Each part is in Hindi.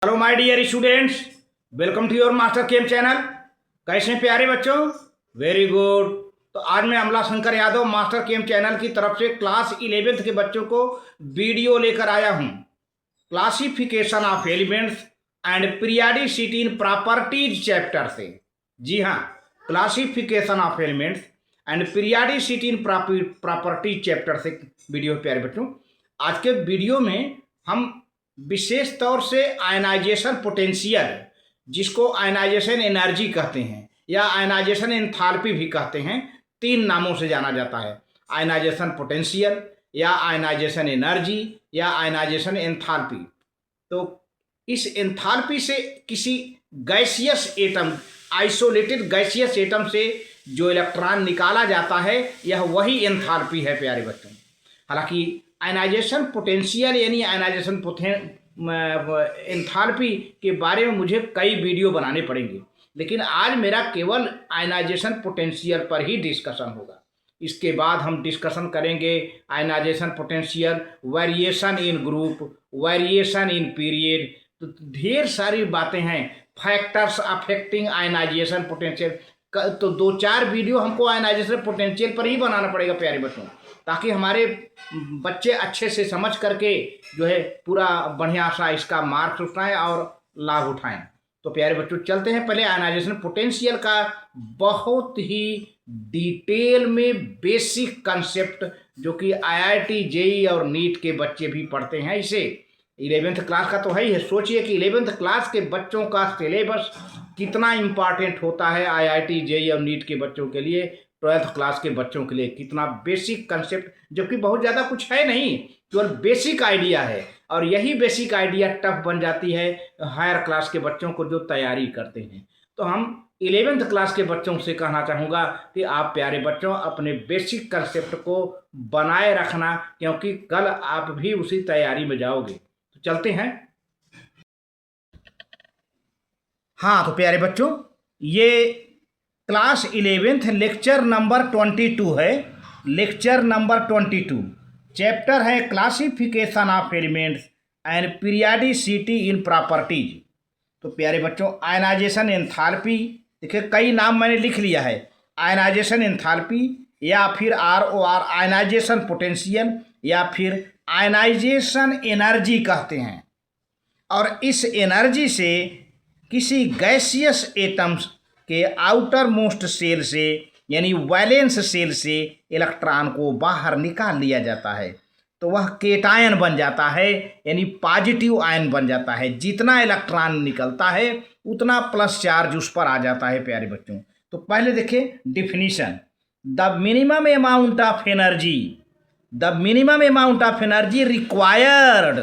Hello my dear students, welcome to your master chem channel. कैसे हैं प्यारे बच्चों? Very good. तो आज मैं Amla Shankar Yadav master chem channel की तरफ से क्लास 11th के बच्चों को वीडियो लेकर आया हूं। Classification of elements and periodicity in properties chapter से। जी हाँ, classification of elements and periodicity in properties chapter से वीडियो। प्यारे बच्चों, आज के वीडियो में हम विशेष तौर से आयनाइजेशन पोटेंशियल, जिसको आयनाइजेशन एनर्जी कहते हैं या आयनाइजेशन एंथैल्पी भी कहते हैं, तीन नामों से जाना जाता है। आयनाइजेशन पोटेंशियल या आयनाइजेशन एनर्जी या आयनाइजेशन एंथैल्पी। तो इस एंथैल्पी से किसी gaseous atom, isolated gaseous atom से जो इलेक्ट्रॉन निकाला जाता है, यह वही एंथैल्पी है प्यारे बच्चों। हालांकि आयनाइजेशन पोटेंशियल यानी आयनाइजेशन एंथैल्पी के बारे में मुझे कई वीडियो बनाने पड़ेंगे, लेकिन आज मेरा केवल आयनाइजेशन पोटेंशियल पर ही डिस्कशन होगा। इसके बाद हम डिस्कशन करेंगे ionization potential, variation in group, variation in period. तो ढेर सारी बातें हैं, फैक्टर्स अफेक्टिंग आयनाइजेशन पोटेंशियल। तो 2-4 वीडियो हमको आयनाइजेशन पोटेंशियल पर ही बनाना पड़ेगा प्यारे बच्चों, ताकि हमारे बच्चे अच्छे से समझ करके जो है पूरा बढ़िया सा इसका मार्क्स उठाएं और लाभ उठाएं। तो प्यारे बच्चों, चलते हैं पहले आयनाइजेशन पोटेंशियल का बहुत ही डिटेल में बेसिक कंसेप्ट, जो कि IIT JEE और नीट के बच्चे भी पढ़ते हैं। इसे 11th क्लास का तो है ही है। सोचिए कि 11th क्लास के बच्चों का सिलेबस कितना इम्पॉर्टेंट होता है IIT JEE और नीट के बच्चों के लिए, 12th क्लास के बच्चों के लिए कितना बेसिक कंसेप्ट, जबकि बहुत ज़्यादा कुछ है नहीं, केवल बेसिक आइडिया है। और यही बेसिक आइडिया टफ बन जाती है हायर क्लास के बच्चों को जो तैयारी करते हैं। तो हम 11th क्लास के बच्चों से कहना चाहूँगा कि आप प्यारे बच्चों अपने बेसिक कंसेप्ट को बनाए रखना, क्योंकि कल आप भी उसी तैयारी में जाओगे। तो चलते हैं। हाँ तो प्यारे बच्चों, ये क्लास 11th लेक्चर नंबर 22 है। लेक्चर नंबर 22 चैप्टर है classification of elements and periodicity in properties. तो प्यारे बच्चों, आयनाइजेशन एंथैल्पी, देखिए कई नाम मैंने लिख लिया है। आयनाइजेशन एंथैल्पी या फिर ROR आयनाइजेशन पोटेंशियल या फिर आयनाइजेशन एनर्जी कहते हैं। और इस एनर्जी से किसी गैसियस एटम्स के आउटर मोस्ट सेल से यानी वैलेंस सेल से इलेक्ट्रॉन को बाहर निकाल लिया जाता है, तो वह केटायन बन जाता है, यानी पॉजिटिव आयन बन जाता है। जितना इलेक्ट्रॉन निकलता है उतना प्लस चार्ज उस पर आ जाता है प्यारे बच्चों। तो पहले देखिए definition. The minimum amount of energy, the minimum amount of energy required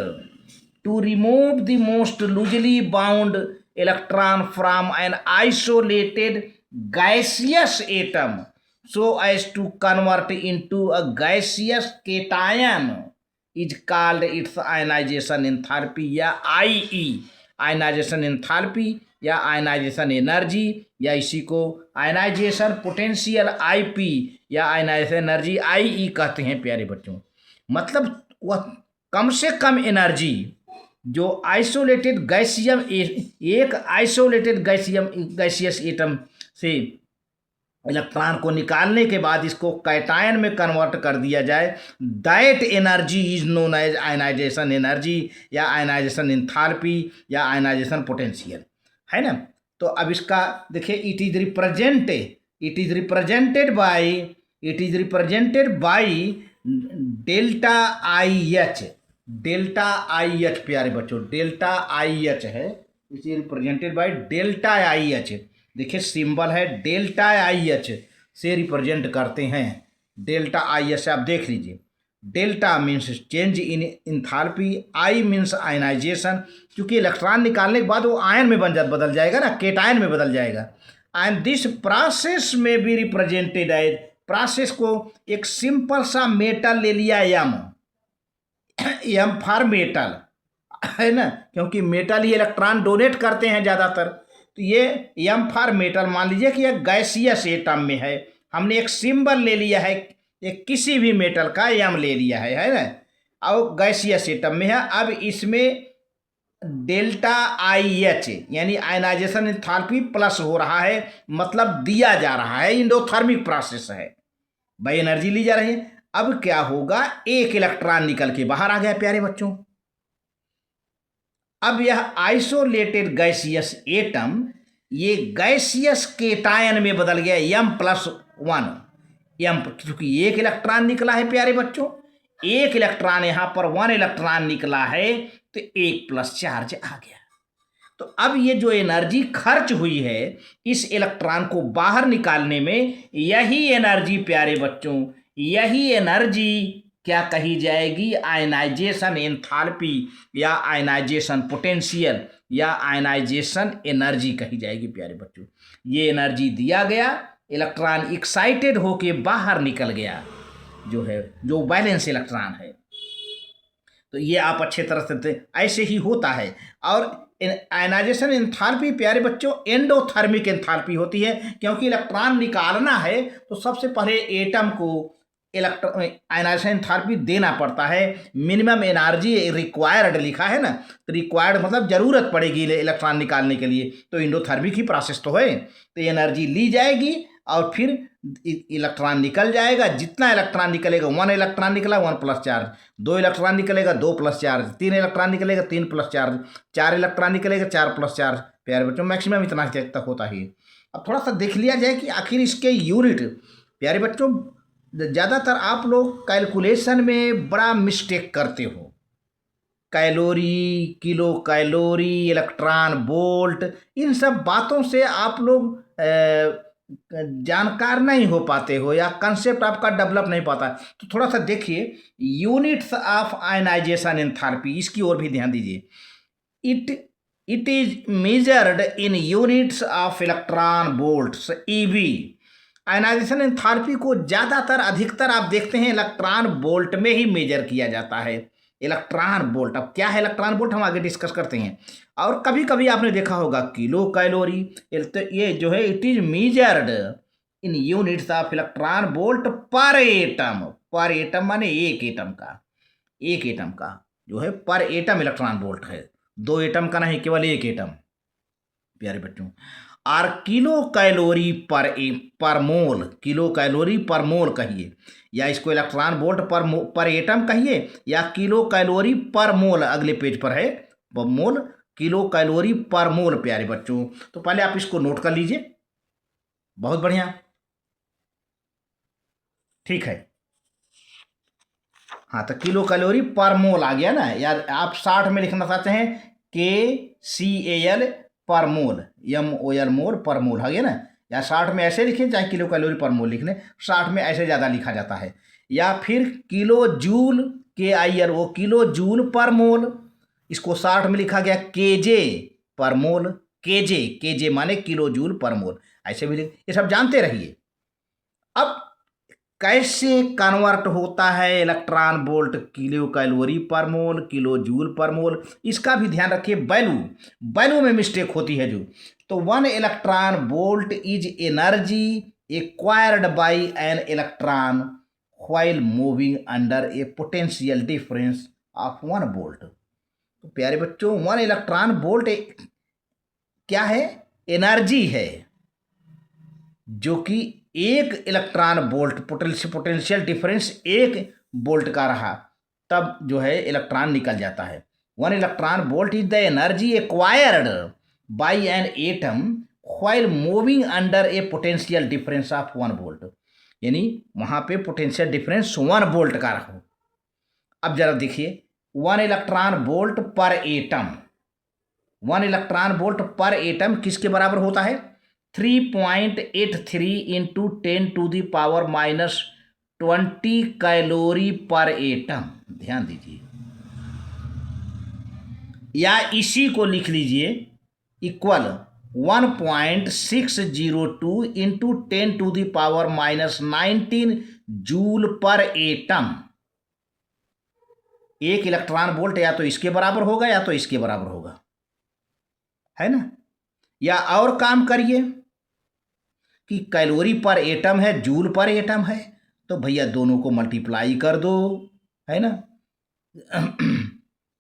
to remove the most loosely bound electron from an isolated gaseous atom so as to convert into a gaseous cation is called its ionization enthalpy या IE, आयनाइजेशन एंथैल्पी या आयनाइजेशन एनर्जी, या इसी को आयनाइजेशन पोटेंशियल IP या आयनाइजेशन एनर्जी IE कहते हैं प्यारे बच्चों। मतलब वह कम से कम एनर्जी जो आइसोलेटेड गैसियम, एक आइसोलेटेड गैसियस एटम से इलेक्ट्रॉन को निकालने के बाद इसको कैटायन में कन्वर्ट कर दिया जाए, that energy is known as ionization energy या आयनाइजेशन एंथैल्पी या आयनाइजेशन पोटेंशियल, है ना। तो अब इसका देखिए, it is represented by delta IH प्यारे बच्चों, डेल्टा IH है, इसे रिप्रेजेंटेड बाय डेल्टा IH। देखिए सिंबल है डेल्टा IH से रिप्रेजेंट करते हैं। डेल्टा IH आप देख लीजिए। Delta means change in enthalpy, I means ionization, क्योंकि इलेक्ट्रॉन निकालने के बाद वो आयन में बदल जाएगा ना, केटायन में बदल जाएगा। एंड दिस प्रोसेस में बी रिप्रेजेंटेड एज, प्रोसेस को एक सिंपल सा मेटल ले लिया M फॉर मेटल, है ना, क्योंकि मेटल ही इलेक्ट्रॉन डोनेट करते हैं ज़्यादातर। तो ये M फॉर मेटल, मान लीजिए कि यह गैसियस एटम में है, हमने एक सिंबल ले लिया है, एक किसी भी मेटल का M ले लिया है ना, और गैसियस एटम में है। अब इसमें डेल्टा आई एच यानी आयनाइजेशन एंथैल्पी प्लस हो रहा है, मतलब दिया जा रहा है, इंडोथर्मिक प्रोसेस है भाई, एनर्जी ली जा रही है। अब क्या होगा, एक इलेक्ट्रॉन निकल के बाहर आ गया प्यारे बच्चों। अब यह आइसोलेटेड गैसियस एटम ये गैसियस केटायन में बदल गया M+1। एम क्योंकि एक इलेक्ट्रॉन निकला है प्यारे बच्चों, एक इलेक्ट्रॉन यहां पर 1 इलेक्ट्रॉन निकला है, तो 1+ चार्ज आ गया। तो अब ये जो एनर्जी खर्च हुई है इस इलेक्ट्रॉन को बाहर निकालने में, यही एनर्जी प्यारे बच्चों, यही एनर्जी क्या कही जाएगी, आयनाइजेशन एंथैल्पी या आयनाइजेशन पोटेंशियल या आयनाइजेशन एनर्जी कही जाएगी प्यारे बच्चों। ये एनर्जी दिया गया, इलेक्ट्रॉन एक्साइटेड होके बाहर निकल गया, जो है जो बैलेंस इलेक्ट्रॉन है। तो ये आप अच्छे तरह से ऐसे ही होता है। और आयनाइजेशन एंथैल्पी प्यारे बच्चों एंडोथर्मिक एंथैल्पी होती है, क्योंकि इलेक्ट्रॉन निकालना है तो सबसे पहले एटम को आयनाइजेशन एंथैल्पी देना पड़ता है। मिनिमम एनर्जी रिक्वायर्ड लिखा है ना, तो रिक्वायर्ड मतलब जरूरत पड़ेगी इलेक्ट्रॉन निकालने के लिए, तो एंडोथर्मिक ही प्रोसेस तो है। तो एनर्जी ली जाएगी और फिर इलेक्ट्रॉन निकल जाएगा। जितना इलेक्ट्रॉन निकलेगा, 1 इलेक्ट्रॉन निकला 1+ चार्ज, 2 इलेक्ट्रॉन निकलेगा 2+ चार्ज, 3 इलेक्ट्रॉन निकलेगा 3+ चार्ज, 4 इलेक्ट्रॉन निकलेगा 4+ चार्ज। प्यारे बच्चों मैक्सिमम इतना तक होता है। अब थोड़ा सा देख लिया जाए कि आखिर इसके यूनिट। प्यारे बच्चों ज़्यादातर आप लोग कैलकुलेशन में बड़ा मिस्टेक करते हो, calorie, kilo calorie, electron volt, इन सब बातों से आप लोग जानकार नहीं हो पाते हो या कंसेप्ट आपका डेवलप नहीं पाता। तो थोड़ा सा देखिए यूनिट्स ऑफ आयनाइजेशन एंथैल्पी, इसकी ओर भी ध्यान दीजिए। It is measured in units of electron volts EV. Ionization enthalpy को ज़्यादातर अधिकतर आप देखते हैं इलेक्ट्रॉन वोल्ट में ही मेजर किया जाता है। इलेक्ट्रॉन वोल्ट, अब क्या है इलेक्ट्रॉन वोल्ट हम आगे डिस्कस करते हैं। और कभी कभी आपने देखा होगा किलो कैलोरी, तो ये जो है it is measured in units of electron volt per atom. पर एटम माने एक एटम का, एक एटम का जो है पर एटम इलेक्ट्रॉन वोल्ट है, 2 एटम का नहीं, केवल एक एटम प्यारे बच्चों। और किलो कैलोरी पर मोल, किलो कैलोरी पर मोल कहिए, या इसको इलेक्ट्रॉन वोल्ट पर एटम कहिए, या किलो कैलोरी पर मोल, अगले पेज पर है मोल, किलो कैलोरी पर मोल प्यारे बच्चों। तो पहले आप इसको नोट कर लीजिए, बहुत बढ़िया, ठीक है। हाँ, तो किलो कैलोरी पर मोल आ गया ना, या आप 60 में लिखना चाहते हैं KCAL पर मोल, MOL मोल पर मोल हो गया ना, या 60 में ऐसे लिखें, चाहे किलो कैलोरी पर मोल लिख लें, 60 में ऐसे ज़्यादा लिखा जाता है। या फिर kilo joule, KILO kilo joule per mole, इसको 60 में लिखा गया KJ पर मोल, KJ माने किलो जूल पर मोल, ऐसे भी ये सब जानते रहिए। अब कैसे कन्वर्ट होता है electron volt kilo calorie per मोल, किलो जूल पर मोल, इसका भी ध्यान रखिए। वैल्यू में मिस्टेक होती है जो, तो 1 electron volt is energy acquired by an electron while moving under A potential difference of 1 volt. तो प्यारे बच्चों 1 इलेक्ट्रॉन वोल्ट क्या है, एनर्जी है, जो कि 1 electron volt potential difference 1 volt का रहा, तब जो है इलेक्ट्रॉन निकल जाता है। 1 electron volt is the energy acquired by an atom while moving under A potential difference of 1 volt, यानी वहाँ पे पोटेंशियल डिफरेंस 1 वोल्ट का रहो। अब जरा देखिए 1 electron volt per atom, 1 electron volt per atom किसके बराबर होता है, 3.83 इंटू 10⁻⁻20 कैलोरी पर एटम। ध्यान दीजिए, या इसी को लिख लीजिए इक्वल 1.602 इंटू 10⁻⁻19 जूल पर एटम। 1 इलेक्ट्रॉन वोल्ट या तो इसके बराबर होगा या तो इसके बराबर होगा, है ना। या और काम करिए कि कैलोरी पर एटम है, जूल पर एटम है, तो भैया दोनों को मल्टीप्लाई कर दो, है ना।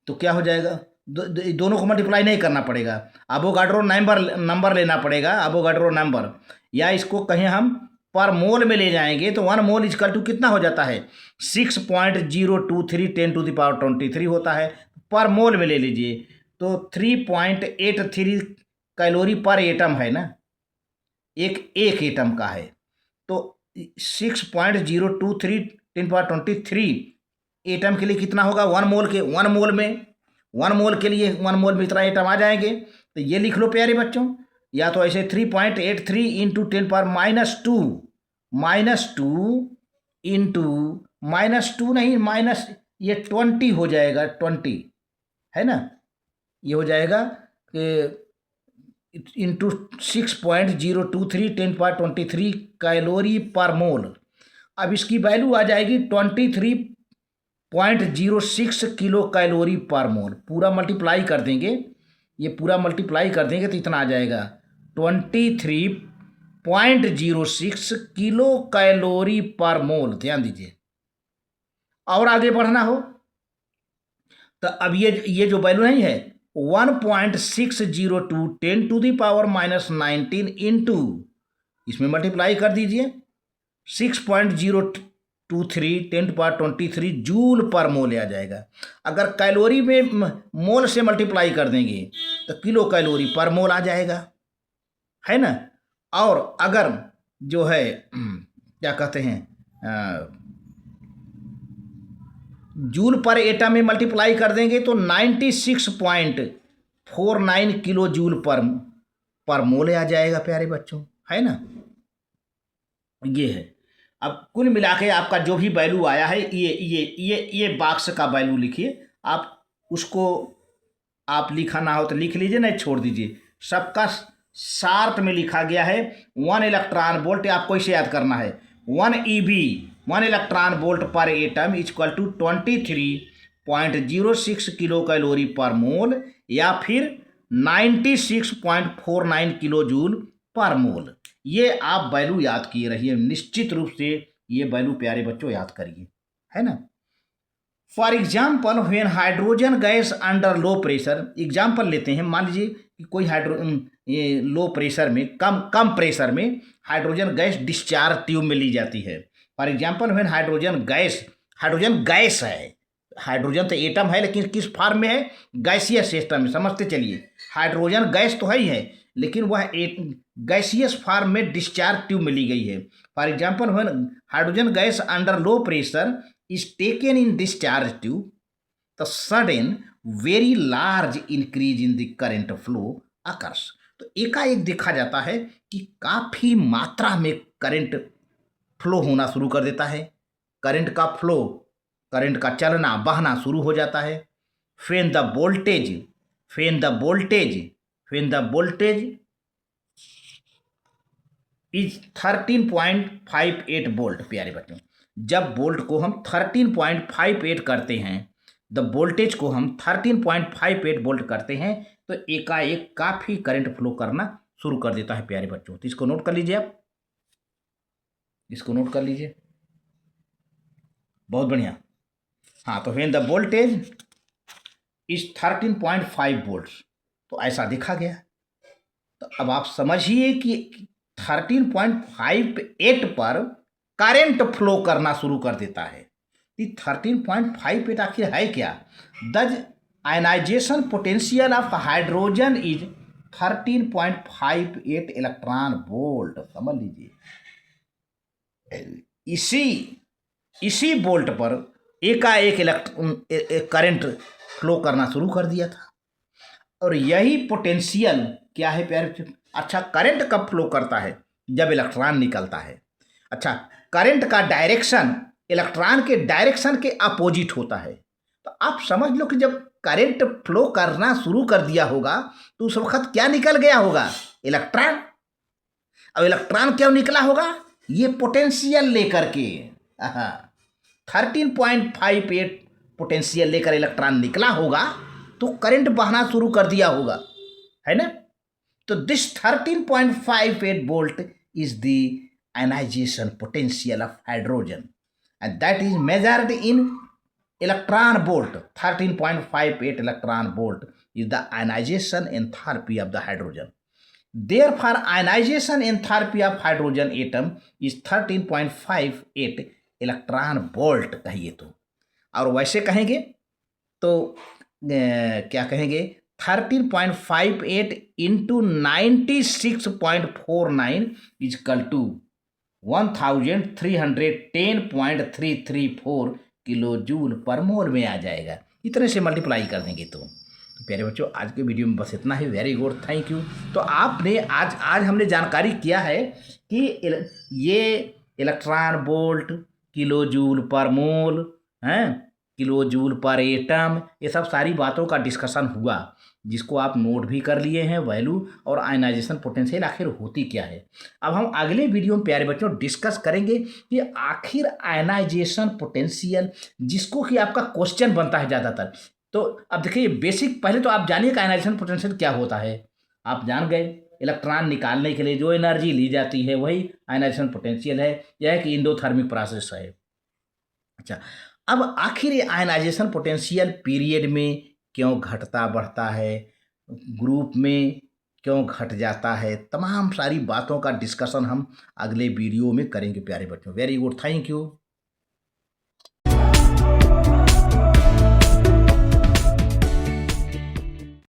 तो क्या हो जाएगा, दोनों को मल्टीप्लाई नहीं करना पड़ेगा, अवोगाड्रो नंबर लेना पड़ेगा, अवोगाड्रो नंबर, या इसको कहीं हम पर मोल में ले जाएंगे तो 1 मोल इजकल टू कितना हो जाता है 6.023 10⁻23 होता है। पर मोल में ले लीजिए तो 3.83 कैलोरी पर एटम है ना, एक एटम का है, तो 6.023 10⁻23 एटम के लिए कितना होगा 1 मोल के 1 मोल में 1 मोल के लिए 1 मोल में इतना एटम आ जाएंगे। तो ये लिख लो प्यारे बच्चों, या तो ऐसे 3.83 इंटू 10⁻2 -2 इंटू -2 नहीं माइनस ये 20 हो जाएगा, 20 है ना, ये हो जाएगा कि इंटू 6.023 10⁻23 कैलोरी पर मोल। अब इसकी वैल्यू आ जाएगी 23.06 किलो कैलोरी पर मोल। पूरा मल्टीप्लाई कर देंगे, ये पूरा मल्टीप्लाई कर देंगे तो इतना आ जाएगा 23.06 किलो कैलोरी पर मोल। ध्यान दीजिए, और आगे बढ़ना हो तो अब ये जो वैल्यू नहीं है 1.602 10⁻⁻19 इंटू इसमें मल्टीप्लाई कर दीजिए 6.023 10⁻23 जूल पर मोल आ जाएगा। अगर कैलोरी में मोल से मल्टीप्लाई कर देंगे तो किलो कैलोरी पर मोल आ जाएगा, है ना। और अगर जो है क्या कहते हैं जूल पर एटम में मल्टीप्लाई कर देंगे तो 96.49 किलो जूल पर मोल आ जाएगा प्यारे बच्चों, है ना। ये है। अब कुल मिला के आपका जो भी वैल्यू आया है ये बॉक्स का वैल्यू लिखिए। आप उसको आप लिखा ना हो तो लिख लीजिए, नहीं छोड़ दीजिए। सबका शार्ट में लिखा गया है 1 इलेक्ट्रॉन वोल्ट। आपको इसे याद करना है 1 EV 1 electron volt per atom equal to 23.06 kilo calorie per mole या फिर 96.49 किलो जूल पर मोल। ये आप वैल्यू याद किए रहिए, निश्चित रूप से ये वैल्यू प्यारे बच्चों याद करिए, है ना। For example when hydrogen gas under low pressure, example लेते हैं, मान लीजिए कि कोई ये लो प्रेशर में कम प्रेशर में हाइड्रोजन गैस डिस्चार्ज ट्यूब में ली जाती है। For example when hydrogen gas है, हाइड्रोजन तो एटम है लेकिन किस फॉर्म में है, गैसियस सिस्टम में। समझते चलिए, हाइड्रोजन गैस तो है ही है लेकिन वह एक गैसियस फॉर्म में डिस्चार्ज ट्यूब में ली गई है। For example when hydrogen gas under low pressure is taken in discharge tube the sudden very large increase in the current flow occurs. तो एकाएक देखा जाता है कि काफ़ी मात्रा में करंट फ्लो होना शुरू कर देता है। करंट का फ्लो, करंट का चलना बहना शुरू हो जाता है। फेन द वोल्टेज इज 13.58 वोल्ट। प्यारे बच्चों, जब वोल्ट को हम 13.58 करते हैं, द वोल्टेज को हम 13.58 वोल्ट करते हैं तो एकाएक काफ़ी करंट फ्लो करना शुरू कर देता है प्यारे बच्चों। तो इसको नोट कर लीजिए, आप इसको नोट कर लीजिए, बहुत बढ़िया। हाँ, तो when the voltage is 13.5 volt, तो ऐसा देखा गया। तो अब आप समझिए कि 13.58 पर करंट फ्लो करना शुरू कर देता है। 13.58 आखिर है क्या? The ionization potential of hydrogen is 13.58 electron volt. समझ लीजिए, इसी वोल्ट पर एकाएक करंट फ्लो करना शुरू कर दिया था। और यही पोटेंशियल क्या है प्यारे? अच्छा, करंट कब फ्लो करता है? जब इलेक्ट्रॉन निकलता है। अच्छा, करंट का डायरेक्शन इलेक्ट्रॉन के डायरेक्शन के अपोजिट होता है। तो आप समझ लो कि जब करंट फ्लो करना शुरू कर दिया होगा तो उस वक्त क्या निकल गया होगा? इलेक्ट्रॉन। अब इलेक्ट्रॉन क्यों निकला होगा? ये पोटेंशियल लेकर के 13.58 पोटेंशियल लेकर इलेक्ट्रॉन निकला होगा तो करंट बहना शुरू कर दिया होगा, है ना। तो this 13.58 volt is the ionization potential of hydrogen and that is measured in electron volt, 13.58 electron volt is the ionization enthalpy of the hydrogen. Therefore, ionization enthalpy of hydrogen atom is 13.58 electron volt कहिए तो, और वैसे कहेंगे तो क्या कहेंगे 13.58 into 96.49 equal to 1310.334 kilo joule per mole में आ जाएगा। इतने से मल्टीप्लाई कर देंगे तो प्यारे बच्चों आज के वीडियो में बस इतना ही। Very good, thank you. तो आपने आज हमने जानकारी किया है कि ये electron volt, kilo joule per मोल, हैं, किलो जूल पर एटम, ये सब सारी बातों का डिस्कशन हुआ जिसको आप नोट भी कर लिए हैं वैल्यू, और आयनाइजेशन पोटेंशियल आखिर होती क्या है। अब हम अगले वीडियो में प्यारे बच्चों डिस्कस करेंगे कि आखिर आयनाइजेशन पोटेंशियल, जिसको कि आपका क्वेश्चन बनता है ज़्यादातर। तो अब देखिए बेसिक, पहले तो आप जानिए कि आयनाइजेशन पोटेंशियल क्या होता है। आप जान गए इलेक्ट्रॉन निकालने के लिए जो एनर्जी ली जाती है वही आयनाइजेशन पोटेंशियल है। यह एक इंडोथर्मिक प्रोसेस है। अच्छा, अब आखिर ये आयनाइजेशन पोटेंशियल पीरियड में क्यों घटता बढ़ता है, ग्रुप में क्यों घट जाता है, तमाम सारी बातों का डिस्कशन हम अगले वीडियो में करेंगे प्यारे बच्चों। Very good, thank you.